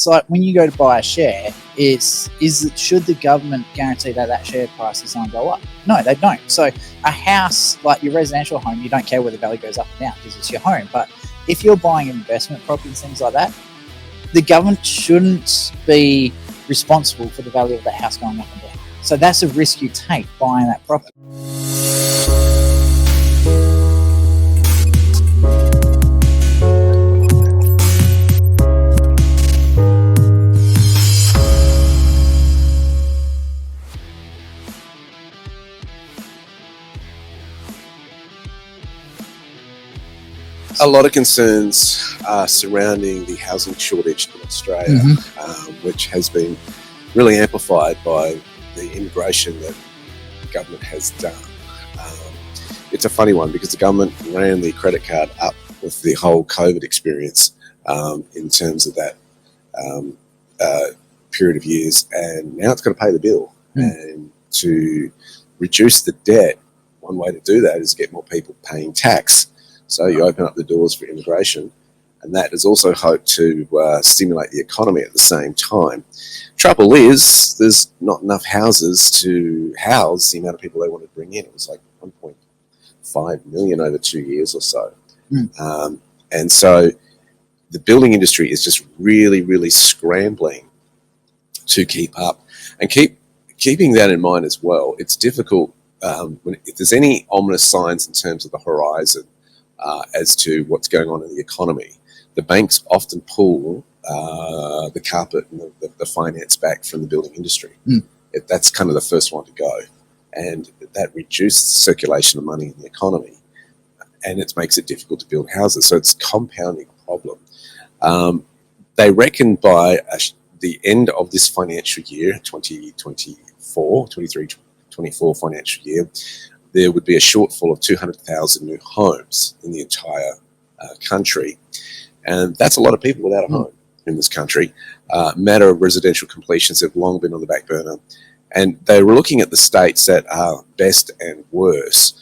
So like when you go to buy a share, should the government guarantee that share price is going to go up? No, they don't. So a house, like your residential home, you don't care where the value goes up and down because it's your home. But if you're buying investment properties, things like that, the government shouldn't be responsible for the value of that house going up and down. So that's a risk you take buying that property. A lot of concerns are surrounding the housing shortage in Australia, which has been really amplified by the immigration that the government has done. It's a funny one because the government ran the credit card up with the whole COVID experience in terms of that period of years, and now it's got to pay the bill. And to reduce the debt, one way to do that is get more people paying tax. So you open up the doors for immigration, and that is also hoped to stimulate the economy at the same time. Trouble is, there's not enough houses to house the amount of people they want to bring in. It was like 1.5 million over 2 years or so. And so the building industry is just really, really scrambling to keep up. And keeping that in mind as well, it's difficult if there's any ominous signs in terms of the horizon as to what's going on in the economy. The banks often pull the carpet and the finance back from the building industry. That's kind of the first one to go. And that reduces circulation of money in the economy. And it makes it difficult to build houses. So it's a compounding problem. They reckon by the end of this financial year, 23-24 financial year, there would be a shortfall of 200,000 new homes in the entire country. And that's a lot of people without a home in this country. Matter of residential completions have long been on the back burner. And they were looking at the states that are best and worst.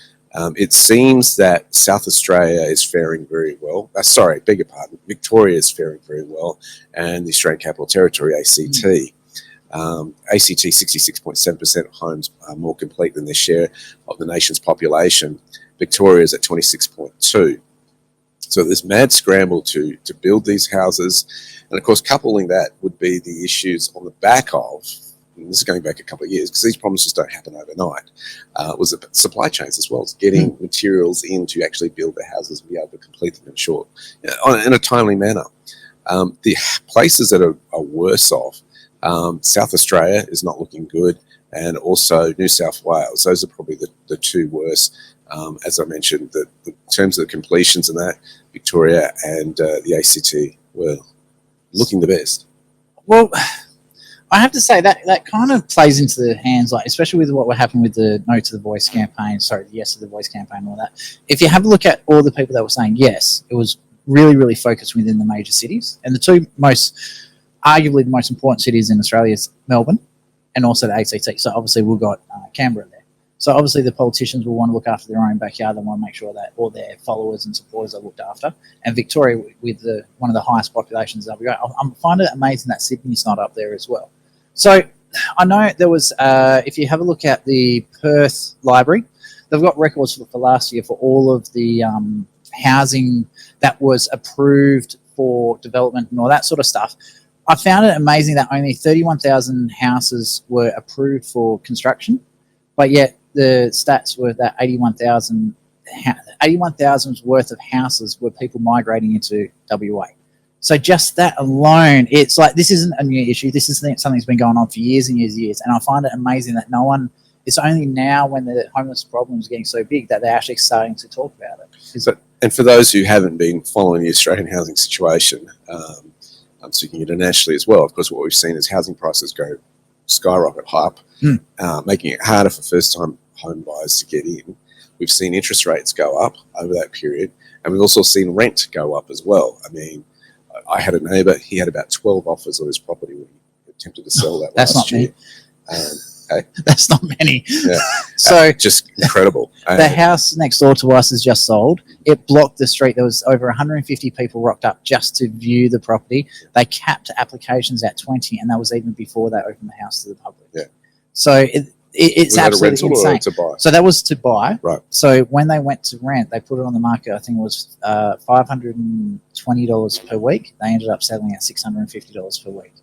It seems that South Australia is faring very well. Beg your pardon. Victoria is faring very well. And the Australian Capital Territory, ACT. ACT, 66.7% of homes are more complete than their share of the nation's population. Victoria is at 26.2%. So there's mad scramble to build these houses. And of course, coupling that would be the issues on the back of, and this is going back a couple of years, because these problems just don't happen overnight, was the supply chains as well. It's getting materials in to actually build the houses and be able to complete them in a timely manner. The places that are worse off, South Australia is not looking good, and also New South Wales. Those are probably the two worst. As I mentioned, in terms of the completions and that, Victoria and the ACT were looking the best. Well, I have to say that kind of plays into the hands, like especially with what happened with the No to the Voice campaign, the Yes to the Voice campaign and all that. If you have a look at all the people that were saying yes, it was really, really focused within the major cities. And the two arguably the most important cities in Australia is Melbourne and also the ACT. So obviously we've got Canberra there. So obviously the politicians will want to look after their own backyard. They want to make sure that all their followers and supporters are looked after. And Victoria, with one of the highest populations, I find it amazing that Sydney's not up there as well. So I know there was, if you have a look at the Perth Library, they've got records for last year for all of the housing that was approved for development and all that sort of stuff. I found it amazing that only 31,000 houses were approved for construction, but yet the stats were that 81,000's worth of houses were people migrating into WA. So just that alone, it's like this isn't a new issue. This is something that's been going on for years and years and years. And I find it amazing that it's only now when the homeless problem is getting so big that they're actually starting to talk about it. And for those who haven't been following the Australian housing situation, I'm speaking internationally as well. Of course, what we've seen is housing prices go skyrocket up, making it harder for first-time home buyers to get in. We've seen interest rates go up over that period, and we've also seen rent go up as well. I mean, I had a neighbour, he had about 12 offers on his property when he attempted to sell that last year. Okay. That's not many. Yeah. So Just incredible. the house next door to us is just sold. It blocked the street. There was over 150 people rocked up just to view the property. They capped applications at 20, and that was even before they opened the house to the public. Yeah. So it's was that a absolutely rental or insane. to buy? So that was to buy. Right. So when they went to rent, they put it on the market. I think it was $520 per week. They ended up selling at $650 per week.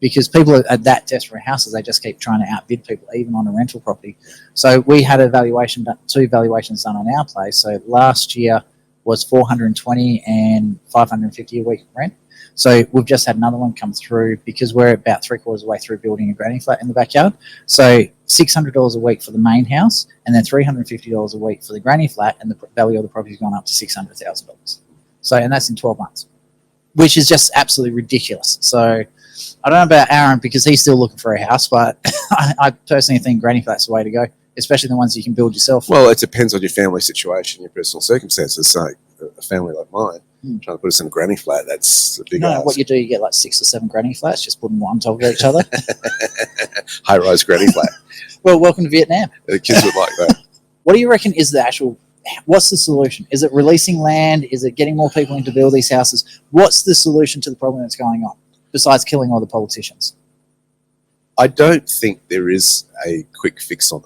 Because people are that desperate for houses, they just keep trying to outbid people, even on a rental property. So we had a valuation done, 2 valuations done on our place. So last year was $420 and $550 a week rent. So we've just had another one come through because we're about 3/4 of the way through building a granny flat in the backyard. So $600 a week for the main house, and then $350 a week for the granny flat, and the value of the property's gone up to $600,000. So, and that's in 12 months, which is just absolutely ridiculous. So I don't know about Aaron because he's still looking for a house, but I personally think granny flats the way to go, especially the ones you can build yourself. Well, it depends on your family situation, your personal circumstances. So a family like mine, trying to put us in a granny flat, that's a big ask. What you do, you get like 6 or 7 granny flats, just put them one on top of each other. High-rise granny flat. Well, welcome to Vietnam. The kids would like that. What do you reckon is the actual, what's the solution? Is it releasing land? Is it getting more people in to build these houses? What's the solution to the problem that's going on, besides killing all the politicians? I don't think there is a quick fix on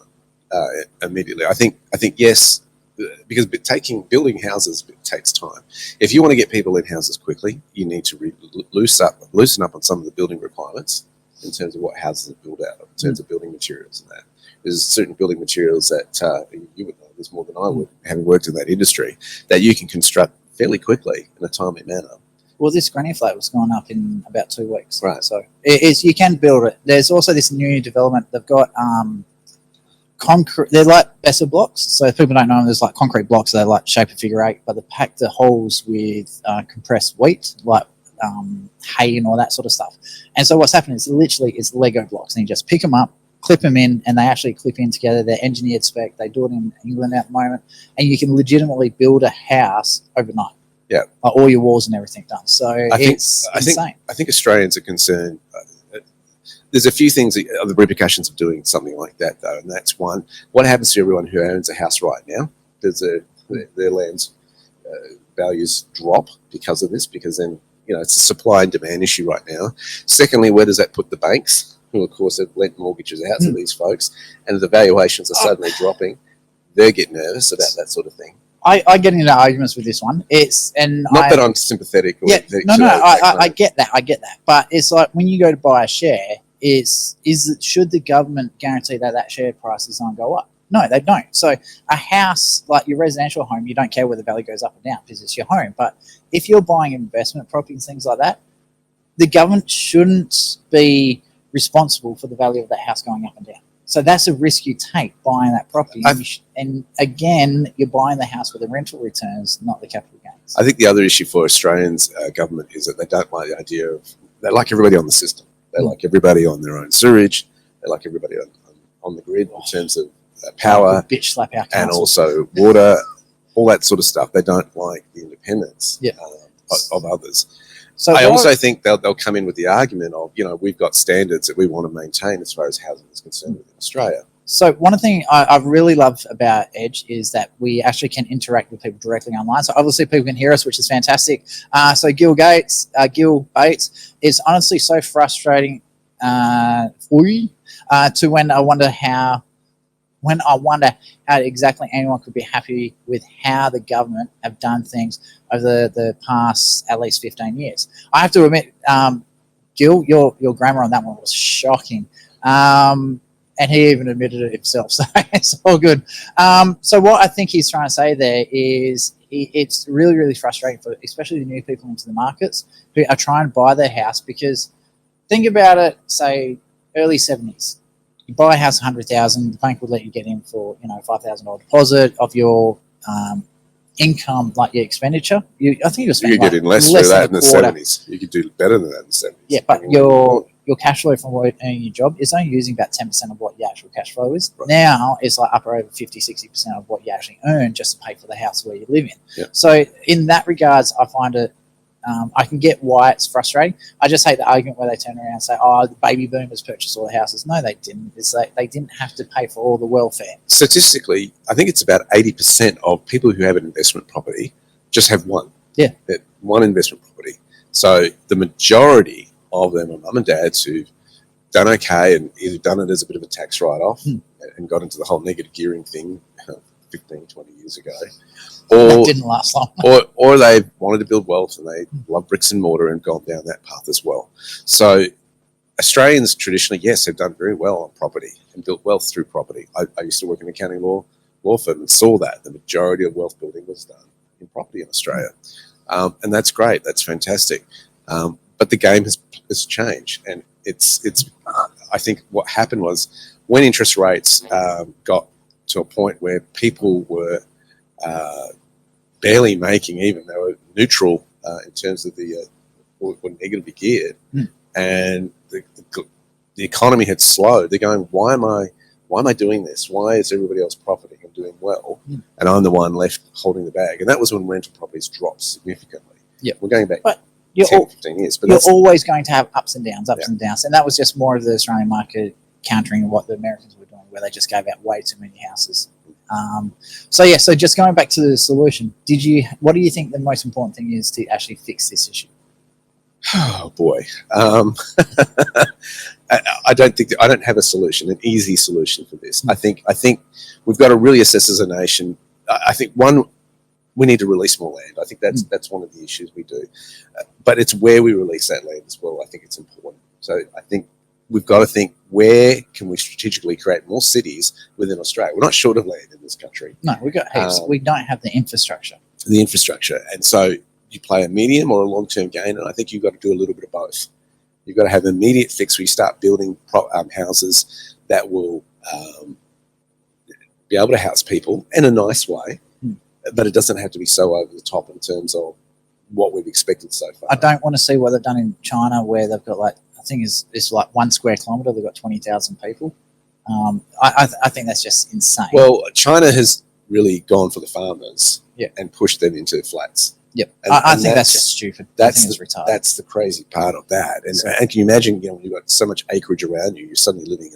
it immediately. I think yes, because building houses takes time. If you want to get people in houses quickly, you need to loosen up on some of the building requirements in terms of what houses are built out of, in terms of building materials and that. There's certain building materials that you would know this more than I would, having worked in that industry, that you can construct fairly quickly in a timely manner. Well, this granny flat was going up in about 2 weeks. Right. So you can build it. There's also this new development. They've got concrete. They're like Besser blocks. So if people don't know them, there's like concrete blocks. They're like shape of figure 8, but they pack the holes with compressed wheat, like hay and all that sort of stuff. And so what's happening is literally it's Lego blocks, and you just pick them up, clip them in, and they actually clip in together. They're engineered spec. They do it in England at the moment, and you can legitimately build a house overnight. Yeah, all your walls and everything done. So it's insane. I think Australians are concerned. There's a few things, the repercussions of doing something like that, though, and that's one. What happens to everyone who owns a house right now? Does their land's values drop because of this? Because then, it's a supply and demand issue right now. Secondly, where does that put the banks, who, of course, have lent mortgages out to these folks, and the valuations are suddenly dropping? They get nervous about that sort of thing. I get into arguments with this one. Not that I'm sympathetic. Or I get that. I get that. But it's like when you go to buy a share, should the government guarantee that share price is going to go up? No, they don't. So a house, like your residential home, you don't care whether the value goes up or down because it's your home. But if you're buying investment property and things like that, the government shouldn't be responsible for the value of that house going up and down. So that's a risk you take buying that property. And again, you're buying the house with the rental returns, not the capital gains. I think the other issue for Australians government is that they don't like the idea of, they like everybody on the system. They like everybody on their own sewage. They like everybody on the grid in terms of power bitch slap our and also water, all that sort of stuff. They don't like the independence of others. So I also think they'll come in with the argument of, we've got standards that we want to maintain as far as housing is concerned within Australia. So one thing I really love about Edge is that we actually can interact with people directly online. So obviously people can hear us, which is fantastic. So Gil Bates, it's honestly so frustrating for you to when I wonder how exactly anyone could be happy with how the government have done things over the past at least 15 years. I have to admit, Gil, your grammar on that one was shocking. And he even admitted it himself, so it's all good. So what I think he's trying to say there is it's really, really frustrating for especially the new people into the markets who are trying to buy their house, because think about it, say, early 70s. You buy a house $100,000, the bank would let you get in for $5,000 deposit of your income, like your expenditure. I think you could get in less for that in the 70s. You could do better than that in the 70s. Yeah, but your cash flow from earning your job is only using about 10% of what your actual cash flow is. Right. Now it's like up or over 50-60% of what you actually earn just to pay for the house where you live in. Yep. So in that regards, I find it I can get why it's frustrating. I just hate the argument where they turn around and say, "Oh, the baby boomers purchased all the houses." No, they didn't. It's like they didn't have to pay for all the welfare. Statistically, I think it's about 80% of people who have an investment property just have one. Yeah. One investment property. So the majority of them are mum and dads who've done okay and either done it as a bit of a tax write-off and got into the whole negative gearing thing 15, 20 years ago. That didn't last long. or they wanted to build wealth and they love bricks and mortar and gone down that path as well. So Australians traditionally, yes, have done very well on property and built wealth through property. I used to work in an accounting law firm and saw that the majority of wealth building was done in property in Australia. And that's great. That's fantastic. But the game has changed. And it's I think what happened was when interest rates got to a point where people were barely making even, they were neutral in terms of the or negatively geared, and the economy had slowed. They're going, why am I doing this? Why is everybody else profiting and doing well, and I'm the one left holding the bag? And that was when rental properties dropped significantly. Yeah, we're going back. But 15 years, but you're always going to have ups and downs, and downs, and that was just more of the Australian market countering what the Americans were doing, where they just gave out way too many houses. So just going back to the solution, what do you think the most important thing is to actually fix this issue? Oh boy, I don't have a solution, an easy solution for this. I think we've got to really assess as a nation. I think we need to release more land. I think that's one of the issues we do, but it's where we release that land as well. I think it's important. So I think we've got to think, where can we strategically create more cities within Australia? We're not short of land in this country. No, we've got heaps. We don't have the infrastructure. And so you play a medium or a long-term gain, and I think you've got to do a little bit of both. You've got to have an immediate fix where you start building houses that will be able to house people in a nice way, but it doesn't have to be so over the top in terms of what we've expected so far. I don't want to see what they've done in China, where they've got I think it's like 1 square kilometre, they've got 20,000 people. I think that's just insane. Well, China has really gone for the farmers and pushed them into flats. Yep, I think that's just stupid. I think it's retarded. That's the crazy part of that. And can you imagine, when you've got so much acreage around you, you're suddenly living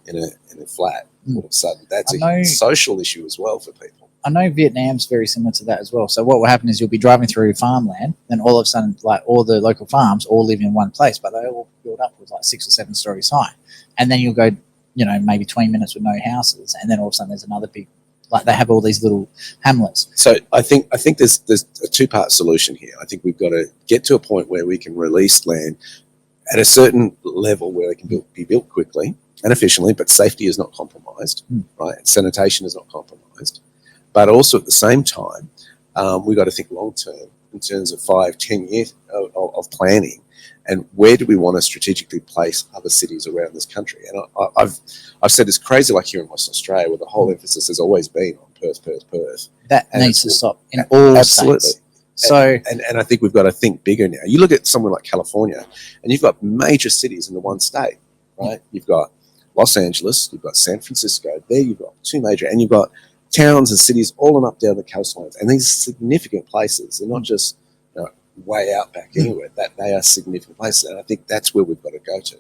in a flat. All of a sudden, that's a social issue as well for people. I know Vietnam's very similar to that as well. So what will happen is you'll be driving through farmland, then all of a sudden, all the local farms all live in one place, but they all build up with 6 or 7 stories high. And then you'll go, maybe 20 minutes with no houses, and then all of a sudden there's another big, they have all these little hamlets. So I think there's a 2-part solution here. I think we've got to get to a point where we can release land at a certain level where it can be built quickly and efficiently, but safety is not compromised, right? And sanitation is not compromised. But also at the same time, we've got to think long term in terms of 5-10 years of planning, and where do we want to strategically place other cities around this country? And I've said it's crazy, like here in Western Australia, where the whole emphasis has always been on Perth. That needs to stop in all states. So, and I think we've got to think bigger now. You look at somewhere like California, and you've got major cities in the one state, right? You've got Los Angeles, you've got San Francisco. There you've got 2 major, and you've got towns and cities all up down the coastlines, and these significant places. They're not just way out back anywhere. That they are significant places, and I think that's where we've got to go to.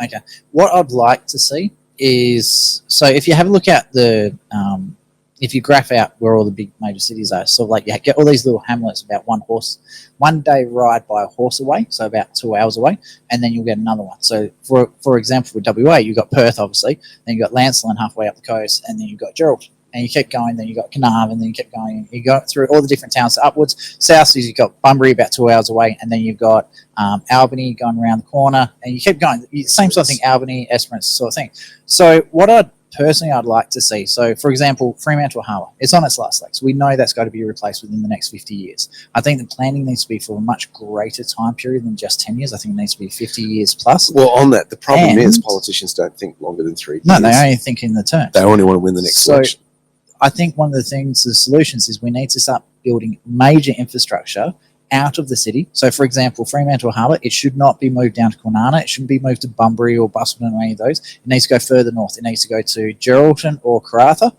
Okay, what I'd like to see is, so if you have a look at if you graph out where all the big major cities are, so you get all these little hamlets about 1 day ride by a horse away, so about 2 hours away, and then you'll get another one. So for example, with WA, you've got Perth, obviously, then you've got Lancelin halfway up the coast, and then you've got Geraldton. And you keep going, then you got Carnarvon, and then you keep going. You go through all the different towns upwards. South is you've got Bunbury about 2 hours away, and then you've got Albany going around the corner, and you keep going. Same sort of thing, Albany, Esperance, sort of thing. So what I'd like to see, so for example, Fremantle Harbour, it's on its last legs. We know that's got to be replaced within the next 50 years. I think the planning needs to be for a much greater time period than just 10 years. I think it needs to be 50 years plus. Well, on that, the problem is politicians don't think longer than 3 years. No, they only think in the term. They only want to win the next election. I think one of the solutions is we need to start building major infrastructure out of the city. So, for example, Fremantle Harbour, it should not be moved down to Kwinana. It shouldn't be moved to Bunbury or Busselton or any of those. It needs to go further north. It needs to go to Geraldton or Karratha.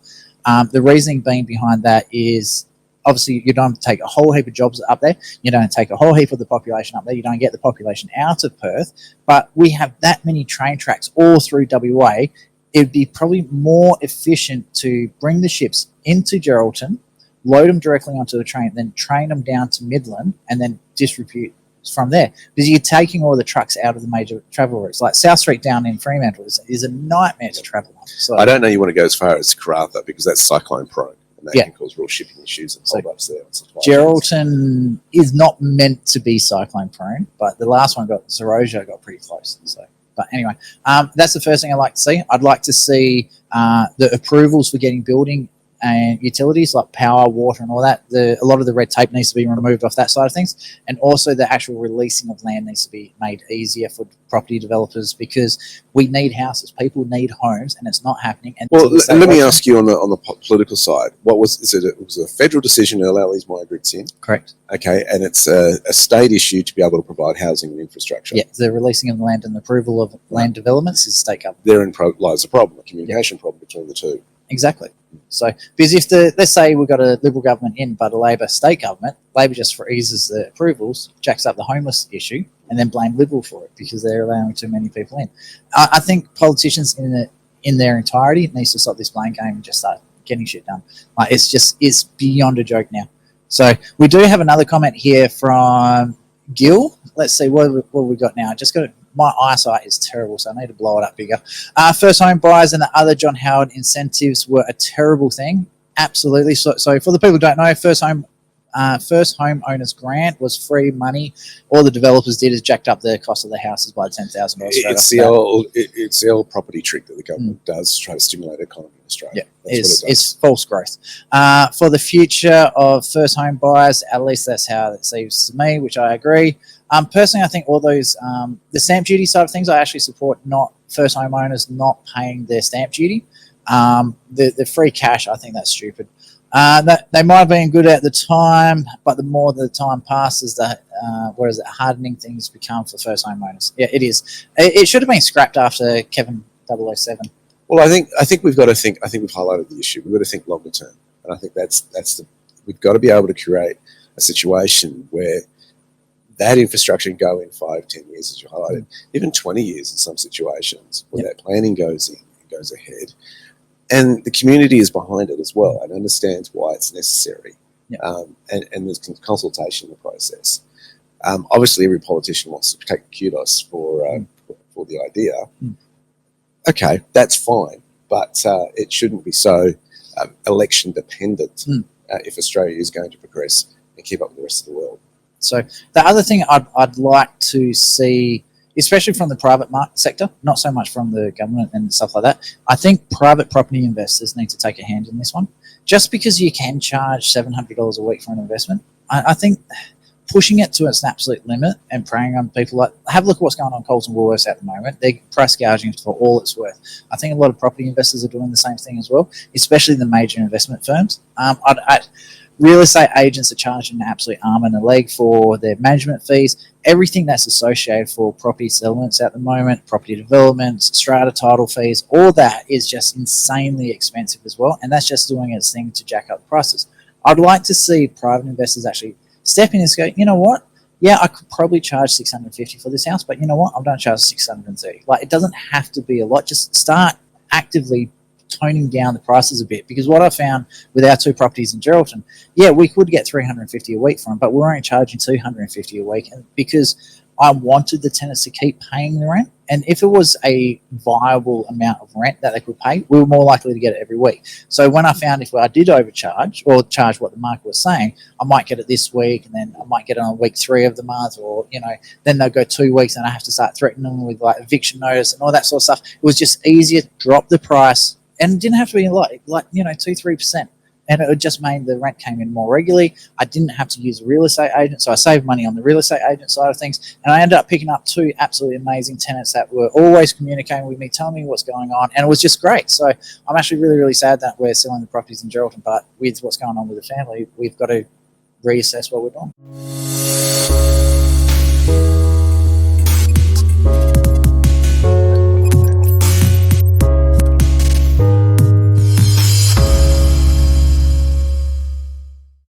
The reasoning being behind that is obviously you don't take a whole heap of jobs up there. You don't take a whole heap of the population up there. You don't get the population out of Perth. But we have that many train tracks all through WA. It'd be probably more efficient to bring the ships into Geraldton, load them directly onto the train, then train them down to Midland, and then distribute from there. Because you're taking all the trucks out of the major travel routes. Like South Street down in Fremantle is a nightmare to travel on. So I don't know you want to go as far as Karratha because that's cyclone prone. And that can cause real shipping issues and hold-ups there. Geraldton is not meant to be cyclone prone, but the last one Zerosia got pretty close. So, but anyway, that's the first thing I'd like to see. I'd like to see the approvals for getting building and utilities like power, water, and all that. A lot of the red tape needs to be removed off that side of things, and also the actual releasing of land needs to be made easier for property developers because we need houses. People need homes, and it's not happening. And well, let me ask you on the political side. What was it? Was a federal decision to allow these migrants in? Correct. Okay, and it's a state issue to be able to provide housing and infrastructure. Yeah, the releasing of the land and the approval of land developments is state government. Therein lies a problem, a communication problem between the two. Exactly. So, because if let's say we've got a Liberal government in, but a Labor state government, Labor just freezes the approvals, jacks up the homeless issue, and then blame Liberal for it because they're allowing too many people in. I think politicians in their entirety needs to stop this blame game and just start getting shit done. Like it's beyond a joke now. So we do have another comment here from Gil. Let's see what we got now. Just got my eyesight is terrible, so I need to blow it up bigger. First home buyers and the other John Howard incentives were a terrible thing. Absolutely. So for the people who don't know, first home owners grant was free money. All the developers did is jacked up the cost of the houses by $10,000. It's the old property trick that the government does to try to stimulate the economy in Australia. Yeah, it's false growth. For the future of first home buyers, at least that's how it seems to me, which I agree. Personally, I think all those the stamp duty side of things, I actually support not first home owners not paying their stamp duty. The free cash, I think that's stupid. That they might have been good at the time, but the more the time passes, the hardening things become for first home owners. Yeah, it is. It should have been scrapped after Kevin 007. Well, I think we've got to think. I think we've highlighted the issue. We've got to think longer term, and I think we've got to be able to create a situation where that infrastructure can go in 5, 10 years, as you highlighted, even 20 years in some situations, where that planning goes in and goes ahead. And the community is behind it as well and understands why it's necessary. And there's consultation in the process. Obviously, every politician wants to take kudos for the idea. Okay, that's fine, but it shouldn't be so election dependent if Australia is going to progress and keep up with the rest of the world. So the other thing I'd like to see, especially from the private sector, not so much from the government and stuff like that, I think private property investors need to take a hand in this one. Just because you can charge $700 a week for an investment, I think pushing it to its absolute limit and preying on people like, have a look at what's going on Coles and Woolworths at the moment. They're price gouging for all it's worth. I think a lot of property investors are doing the same thing as well, especially the major investment firms. Real estate agents are charging an absolute arm and a leg for their management fees. Everything that's associated for property settlements at the moment, property developments, strata title fees, all that is just insanely expensive as well. And that's just doing its thing to jack up the prices. I'd like to see private investors actually step in and go, you know what? Yeah, I could probably charge $650 for this house, but you know what? I'm going to charge $630. Like, it doesn't have to be a lot. Just start actively toning down the prices a bit, because what I found with our 2 properties in Geraldton, yeah, we could get $350 a week for them, but we're only charging $250 a week, and because I wanted the tenants to keep paying the rent, and if it was a viable amount of rent that they could pay, we were more likely to get it every week. So when I found if I did overcharge or charge what the market was saying, I might get it this week, and then I might get it on week 3 of the month, or then they'll go 2 weeks and I have to start threatening them with like eviction notice and all that sort of stuff. It was just easier to drop the price. And it didn't have to be like 2-3%. And it just made the rent came in more regularly. I didn't have to use a real estate agent, so I saved money on the real estate agent side of things. And I ended up picking up 2 absolutely amazing tenants that were always communicating with me, telling me what's going on, and it was just great. So I'm actually really, really sad that we're selling the properties in Geraldton, but with what's going on with the family, we've got to reassess what we're doing.